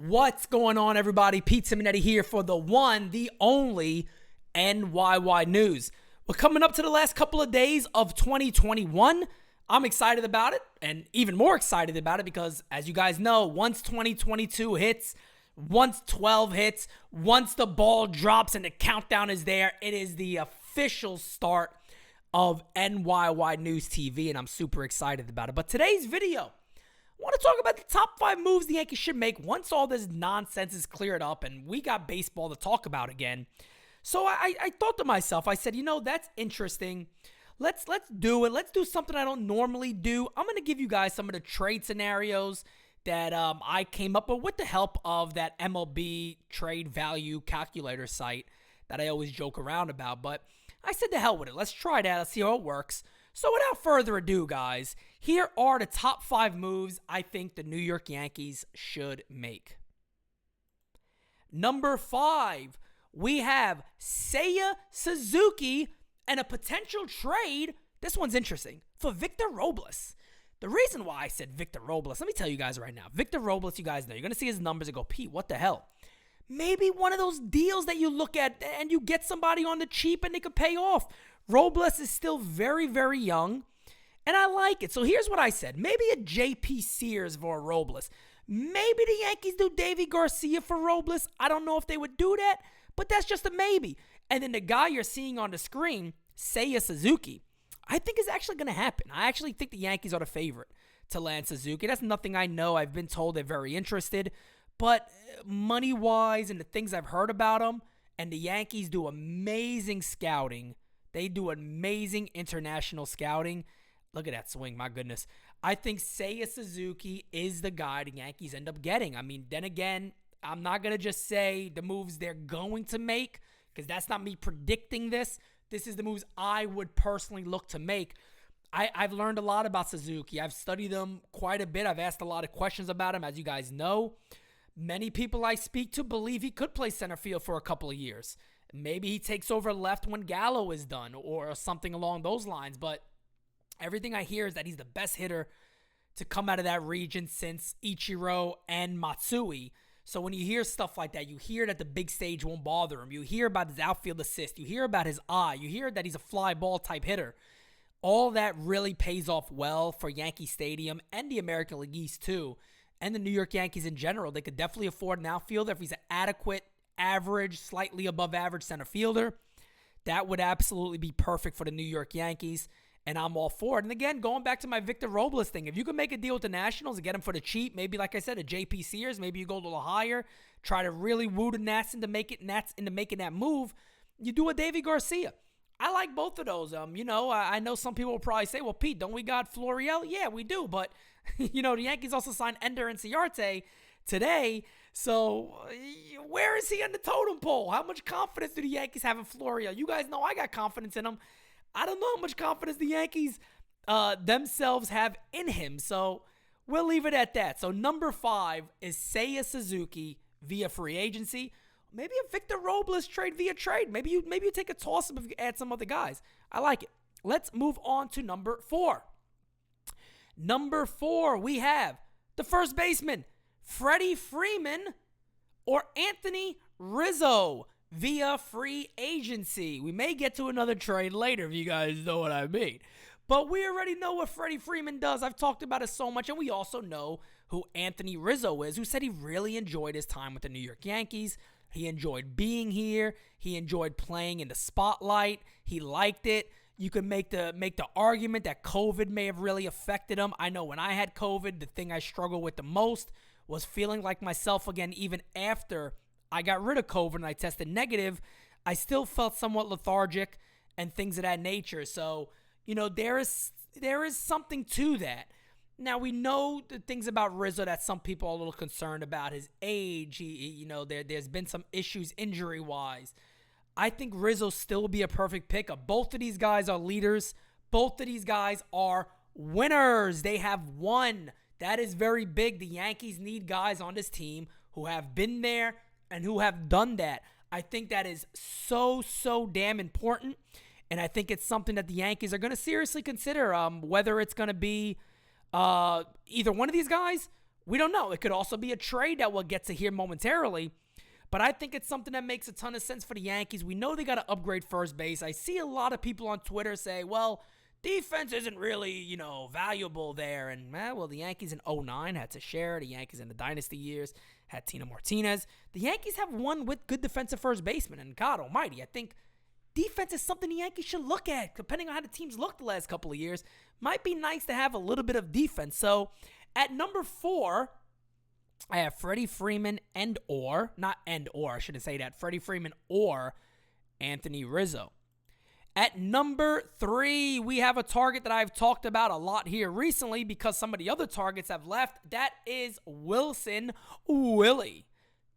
What's going on, everybody? Pete Simonetti here for the one, the only NYY News. We're coming up to the last couple of days of 2021. I'm excited about it, and even more excited about it because, as you guys know, once 2022 hits, once 12 hits, once the ball drops and the countdown is there, it is the official start of NYY News TV, and I'm super excited about it. But today's video, I want to talk about the top 5 moves the Yankees should make once all this nonsense is cleared up and we got baseball to talk about again. So I thought to myself, I said, you know, that's interesting. Let's do it. Let's do something I don't normally do. I'm going to give you guys some of the trade scenarios that I came up with the help of that MLB trade value calculator site that I always joke around about. But I said to hell with it. Let's try that. Let's see how it works. So without further ado, guys, here are the top 5 moves I think the New York Yankees should make. Number 5, we have Seiya Suzuki and a potential trade. This one's interesting, for Victor Robles. The reason why I said Victor Robles, let me tell you guys right now. Victor Robles, you guys know, you're going to see his numbers and go, Pete, what the hell? Maybe one of those deals that you look at and you get somebody on the cheap and they could pay off. Robles is still very, very young, and I like it. So here's what I said. Maybe a J.P. Sears for Robles. Maybe the Yankees do Davy Garcia for Robles. I don't know if they would do that, but that's just a maybe. And then the guy you're seeing on the screen, Seiya Suzuki, I think is actually going to happen. I actually think the Yankees are the favorite to land Suzuki. That's nothing I know. I've been told they're very interested. But money-wise and the things I've heard about them, and the Yankees do amazing scouting. They do amazing international scouting. Look at that swing, my goodness. I think Seiya Suzuki is the guy the Yankees end up getting. I mean, then again, I'm not going to just say the moves they're going to make, because that's not me predicting this. This is the moves I would personally look to make. I've learned a lot about Suzuki. I've studied him quite a bit. I've asked a lot of questions about him, as you guys know. Many people I speak to believe he could play center field for a couple of years. Maybe he takes over left when Gallo is done or something along those lines. But everything I hear is that he's the best hitter to come out of that region since Ichiro and Matsui. So when you hear stuff like that, you hear that the big stage won't bother him. You hear about his outfield assist. You hear about his eye. You hear that he's a fly ball type hitter. All that really pays off well for Yankee Stadium and the American League East too. And the New York Yankees in general. They could definitely afford an outfielder if he's an adequate, average, slightly above average center fielder. That would absolutely be perfect for the New York Yankees, and I'm all for it. And again, going back to my Victor Robles thing, if you can make a deal with the Nationals and get him for the cheap, maybe like I said, a J.P. Sears, maybe you go a little higher, try to really woo the Nats into making that move, you do a Davy Garcia. I like both of those. I know some people will probably say, well, Pete, don't we got Florial? Yeah, we do, but the Yankees also signed Ender Inciarte today. So where is he on the totem pole? How much confidence do the Yankees have in Florial? You guys know I got confidence in him. I don't know how much confidence the Yankees themselves have in him. So we'll leave it at that. So number 5 is Seiya Suzuki via free agency. Maybe a Victor Robles trade via trade. Maybe you take a toss-up if you add some other guys. I like it. Let's move on to number 4. Number 4, we have the first baseman, Freddy Freeman or Anthony Rizzo via free agency. We may get to another trade later if you guys know what I mean. But we already know what Freddy Freeman does. I've talked about it so much, and we also know who Anthony Rizzo is, who said he really enjoyed his time with the New York Yankees. He enjoyed being here. He enjoyed playing in the spotlight. He liked it. You can make the argument that COVID may have really affected him. I know when I had COVID, the thing I struggled with the most was feeling like myself again. Even after I got rid of COVID and I tested negative, I still felt somewhat lethargic and things of that nature. So, there is something to that. Now, we know the things about Rizzo that some people are a little concerned about. His age, there's been some issues injury-wise. I think Rizzo still will be a perfect pickup. Both of these guys are leaders. Both of these guys are winners. They have won. That is very big. The Yankees need guys on this team who have been there and who have done that. I think that is so damn important. And I think it's something that the Yankees are going to seriously consider, whether it's going to be either one of these guys We don't know. It could also be a trade that we'll get to here momentarily. But I think it's something that makes a ton of sense for the Yankees. We know they got to upgrade first base. I see a lot of people on Twitter say, well, defense isn't really, valuable there. And, well, the Yankees in 2009 had to share. The Yankees in the dynasty years had Tino Martinez. The Yankees have one with good defensive first baseman. And God almighty, I think defense is something the Yankees should look at. Depending on how the teams looked the last couple of years, might be nice to have a little bit of defense. So, at number 4, I have Freddie Freeman Freddie Freeman or Anthony Rizzo. At number 3, we have a target that I've talked about a lot here recently because some of the other targets have left. That is Wilson Willie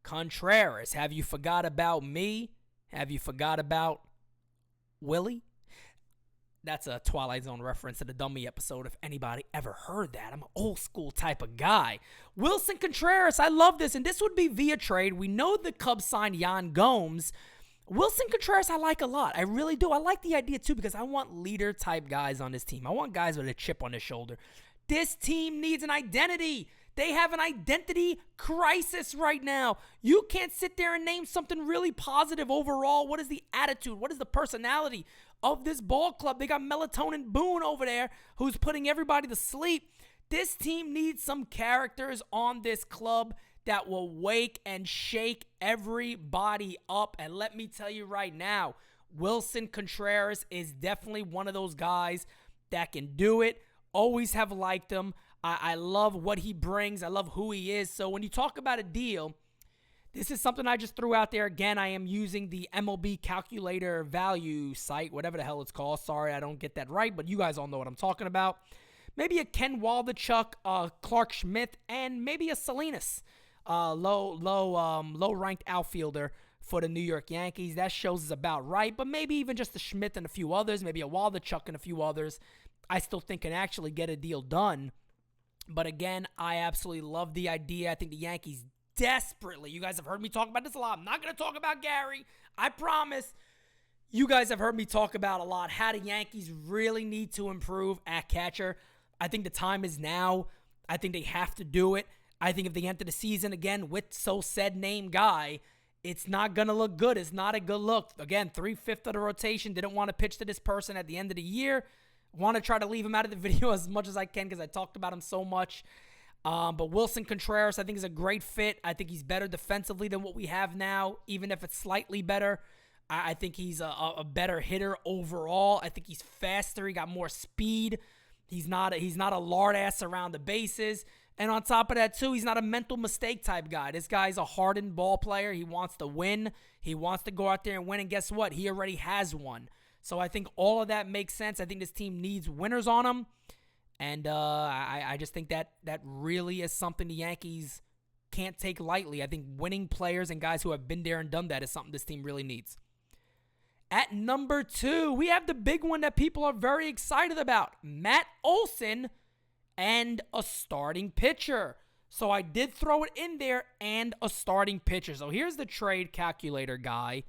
Contreras. Have you forgot about me? Have you forgot about Willie? That's a Twilight Zone reference to the Dummy episode if anybody ever heard that. I'm an old school type of guy. Wilson Contreras, I love this, and this would be via trade. We know the Cubs signed Yan Gomes. Wilson Contreras I like a lot. I really do. I like the idea too because I want leader type guys on this team. I want guys with a chip on their shoulder. This team needs an identity. They have an identity crisis right now. You can't sit there and name something really positive overall. What is the attitude? What is the personality of this ball club? They got Melatonin Boone over there who's putting everybody to sleep. This team needs some characters on this club that will wake and shake everybody up. And let me tell you right now, Wilson Contreras is definitely one of those guys that can do it. Always have liked him. I love what he brings. I love who he is. So when you talk about a deal, this is something I just threw out there. Again, I am using the MLB calculator value site, whatever the hell it's called. Sorry, I don't get that right, but you guys all know what I'm talking about. Maybe a Ken Waldichuk, Clark Schmidt, and maybe a Salinas, low-ranked outfielder for the New York Yankees. That shows is about right, but maybe even just a Schmidt and a few others, maybe a Waldichuk and a few others, I still think can actually get a deal done. But again, I absolutely love the idea. I think the Yankees desperately, you guys have heard me talk about this a lot. I'm not going to talk about Gary. I promise. You guys have heard me talk about a lot how the Yankees really need to improve at catcher. I think the time is now. I think they have to do it. I think if they enter the season again with said name guy, it's not going to look good. It's not a good look. Again, 3/5 of the rotation didn't want to pitch to this person at the end of the year. Want to try to leave him out of the video as much as I can because I talked about him so much. But Wilson Contreras, I think, is a great fit. I think he's better defensively than what we have now, even if it's slightly better. I think he's a better hitter overall. I think he's faster. He got more speed. He's not a lard ass around the bases. And on top of that, too, he's not a mental mistake type guy. This guy's a hardened ball player. He wants to win. He wants to go out there and win. And guess what? He already has one. So I think all of that makes sense. I think this team needs winners on them. And I just think that really is something the Yankees can't take lightly. I think winning players and guys who have been there and done that is something this team really needs. At number 2, we have the big one that people are very excited about. Matt Olson and a starting pitcher. So I did throw it in there and a starting pitcher. So here's the trade calculator guy.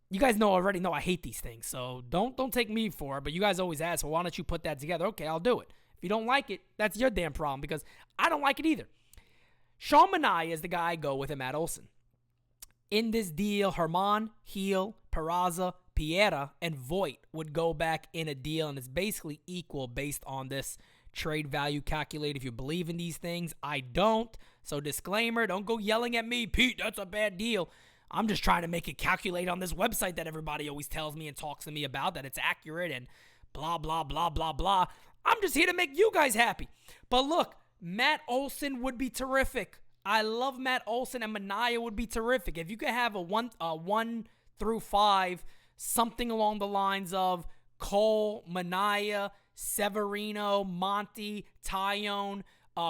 You guys already know I hate these things, so don't take me for it. But you guys always ask, well, why don't you put that together? Okay, I'll do it. If you don't like it, that's your damn problem because I don't like it either. Sean Manaea is the guy I go with, and Matt Olson. In this deal, Herman, Heel, Peraza, Piera, and Voit would go back in a deal, and it's basically equal based on this trade value calculator. If you believe in these things, I don't. So disclaimer, don't go yelling at me, Pete, that's a bad deal. I'm just trying to make it calculate on this website that everybody always tells me and talks to me about, that it's accurate and blah, blah, blah, blah, blah. I'm just here to make you guys happy. But look, Matt Olson would be terrific. I love Matt Olson, and Manaea would be terrific. If you could have a 1 through 5, something along the lines of Cole, Manaea, Severino, Monty, Tyone,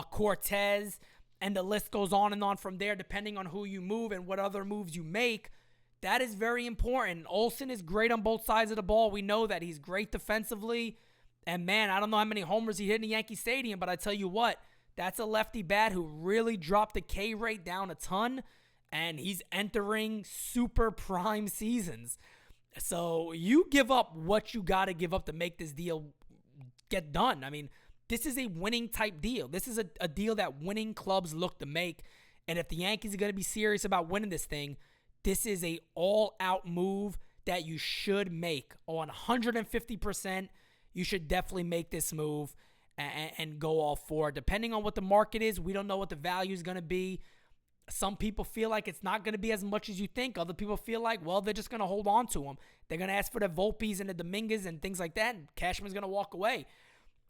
Cortez, and the list goes on and on from there, depending on who you move and what other moves you make. That is very important. Olson is great on both sides of the ball. We know that. He's great defensively. And, man, I don't know how many homers he hit in the Yankee Stadium, but I tell you what, that's a lefty bat who really dropped the K rate down a ton, and he's entering super prime seasons. So you give up what you got to give up to make this deal get done. I mean, this is a winning type deal. This is a deal that winning clubs look to make. And if the Yankees are going to be serious about winning this thing, this is a all-out move that you should make. On 150%, you should definitely make this move and go all for it. Depending on what the market is, we don't know what the value is going to be. Some people feel like it's not going to be as much as you think. Other people feel like, well, they're just going to hold on to them. They're going to ask for the Volpes and the Dominguez and things like that, and Cashman's going to walk away.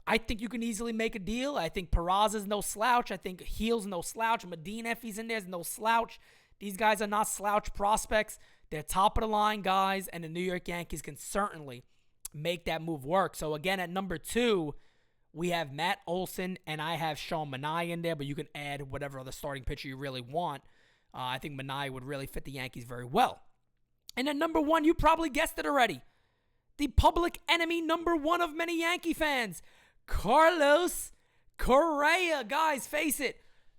I think you can easily make a deal. I think Peraza's no slouch. I think Heal's no slouch. Medina, if he's in there, is no slouch. These guys are not slouch prospects. They're top-of-the-line guys, and the New York Yankees can certainly make that move work. So, again, at number 2, we have Matt Olson, and I have Sean Manaea in there, but you can add whatever other starting pitcher you really want. I think Manaea would really fit the Yankees very well. And then number 1, you probably guessed it already. The public enemy number 1 of many Yankee fans, Carlos Correa. Guys, face it,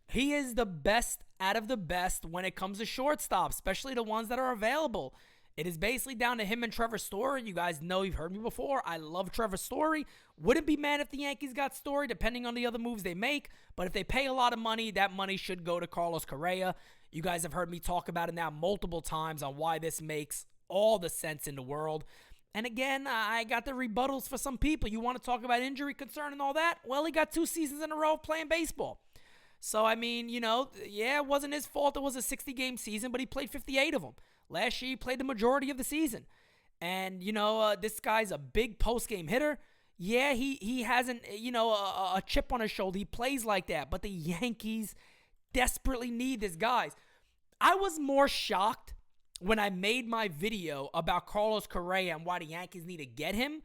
he is the best out of the best when it comes to shortstop, especially the ones that are available. It is basically down to him and Trevor Story. You guys know, you've heard me before. I love Trevor Story. Wouldn't be mad if the Yankees got Story, depending on the other moves they make. But if they pay a lot of money, that money should go to Carlos Correa. You guys have heard me talk about it now multiple times on why this makes all the sense in the world. And again, I got the rebuttals for some people. You want to talk about injury concern and all that? Well, he got 2 seasons in a row of playing baseball. So, I mean, yeah, it wasn't his fault. It was a 60-game season, but he played 58 of them. Last year, he played the majority of the season. And, this guy's a big post-game hitter. Yeah, he hasn't, a chip on his shoulder. He plays like that. But the Yankees desperately need this, guys. I was more shocked when I made my video about Carlos Correa and why the Yankees need to get him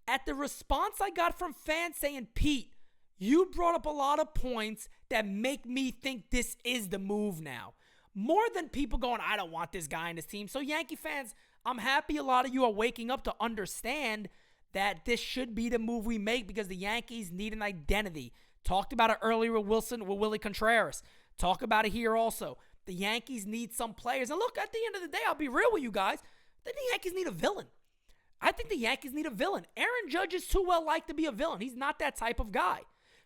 at the response I got from fans saying, Pete, you brought up a lot of points that make me think this is the move now. More than people going, I don't want this guy in this team. So Yankee fans, I'm happy a lot of you are waking up to understand that this should be the move we make because the Yankees need an identity. Talked about it earlier with Willie Contreras. Talk about it here also. The Yankees need some players. And look, at the end of the day, I'll be real with you guys. I think the Yankees need a villain. I think the Yankees need a villain. Aaron Judge is too well liked to be a villain. He's not that type of guy.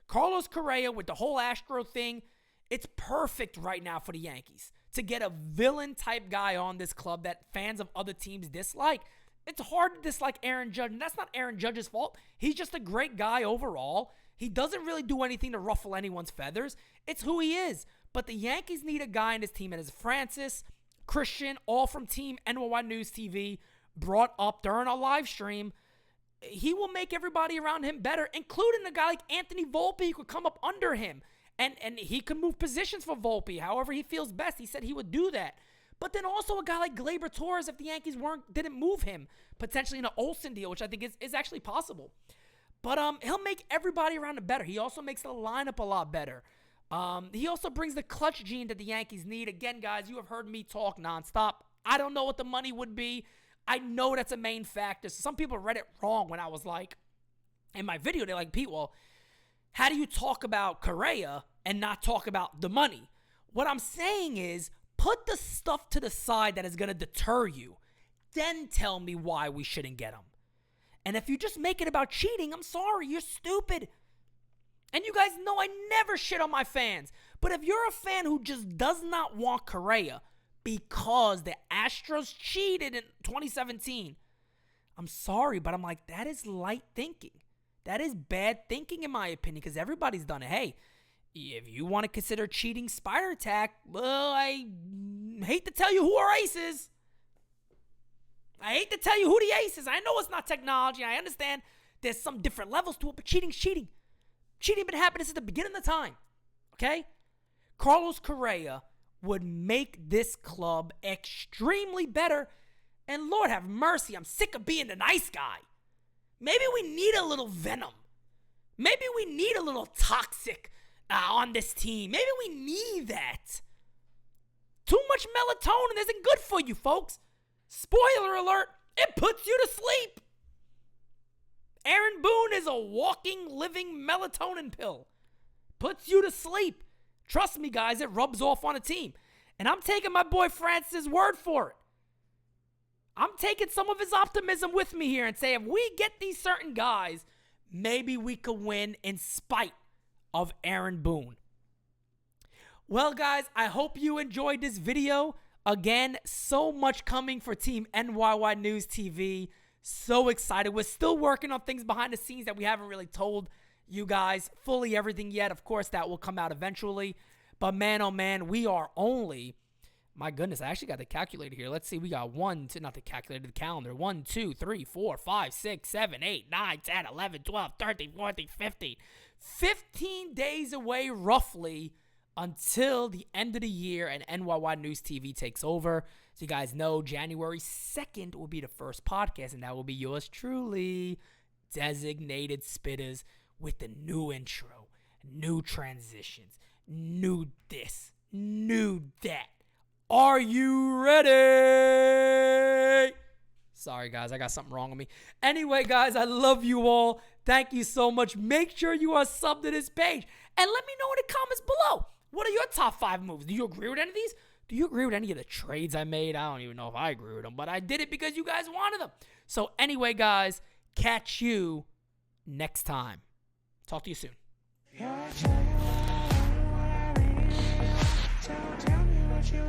Carlos Correa with the whole Astro thing, it's perfect right now for the Yankees to get a villain-type guy on this club that fans of other teams dislike. It's hard to dislike Aaron Judge, and that's not Aaron Judge's fault. He's just a great guy overall. He doesn't really do anything to ruffle anyone's feathers. It's who he is. But the Yankees need a guy in this team, and as Francis, Christian, all from Team NY News TV, brought up during our live stream, he will make everybody around him better, including a guy like Anthony Volpe who could come up under him. And he could move positions for Volpe however he feels best. He said he would do that. But then also a guy like Gleyber Torres, if the Yankees didn't move him, potentially in an Olson deal, which I think is actually possible. But he'll make everybody around him better. He also makes the lineup a lot better. He also brings the clutch gene that the Yankees need. Again, guys, you have heard me talk nonstop. I don't know what the money would be. I know that's a main factor. So some people read it wrong when I was like, in my video, they're like, Pete, well, how do you talk about Correa and not talk about the money? What I'm saying is, put the stuff to the side that is going to deter you. Then tell me why we shouldn't get him. And if you just make it about cheating, I'm sorry, you're stupid. And you guys know I never shit on my fans. But if you're a fan who just does not want Correa because the Astros cheated in 2017, I'm sorry, but I'm like, that is light thinking. That is bad thinking in my opinion because everybody's done it. Hey, if you want to consider cheating spider attack, well, I hate to tell you who our ace is. I hate to tell you who the ace is. I know it's not technology. I understand there's some different levels to it, but cheating's cheating. Cheating been happening since the beginning of the time. Okay? Carlos Correa would make this club extremely better. And Lord have mercy, I'm sick of being the nice guy. Maybe we need a little venom. Maybe we need a little toxic on this team. Maybe we need that. Too much melatonin isn't good for you, folks. Spoiler alert, it puts you to sleep. Aaron Boone is a walking, living melatonin pill. Puts you to sleep. Trust me, guys, it rubs off on a team. And I'm taking my boy Francis' word for it. I'm taking some of his optimism with me here and say if we get these certain guys, maybe we could win in spite of Aaron Boone. Well, guys, I hope you enjoyed this video. Again, so much coming for Team NYY News TV. So excited. We're still working on things behind the scenes that we haven't really told you guys fully everything yet. Of course, that will come out eventually. But man, oh man, we are only... My goodness, I actually got the calculator here. Let's see, we got not the calculator, the calendar. 1, 2, 3, 4, 5, 6, 7, 8, 9, 10, 11, 12, 13, 14, 15. 15 days away, roughly, until the end of the year and NYY News TV takes over. So you guys know, January 2nd will be the first podcast, and that will be yours truly, Designated Spittaz, with the new intro, new transitions, new this, new that. Are you ready? Sorry, guys. I got something wrong with me. Anyway, guys, I love you all. Thank you so much. Make sure you are subbed to this page. And let me know in the comments below. What are your top 5 moves? Do you agree with any of these? Do you agree with any of the trades I made? I don't even know if I agree with them, but I did it because you guys wanted them. So anyway, guys, catch you next time. Talk to you soon. Tell me what you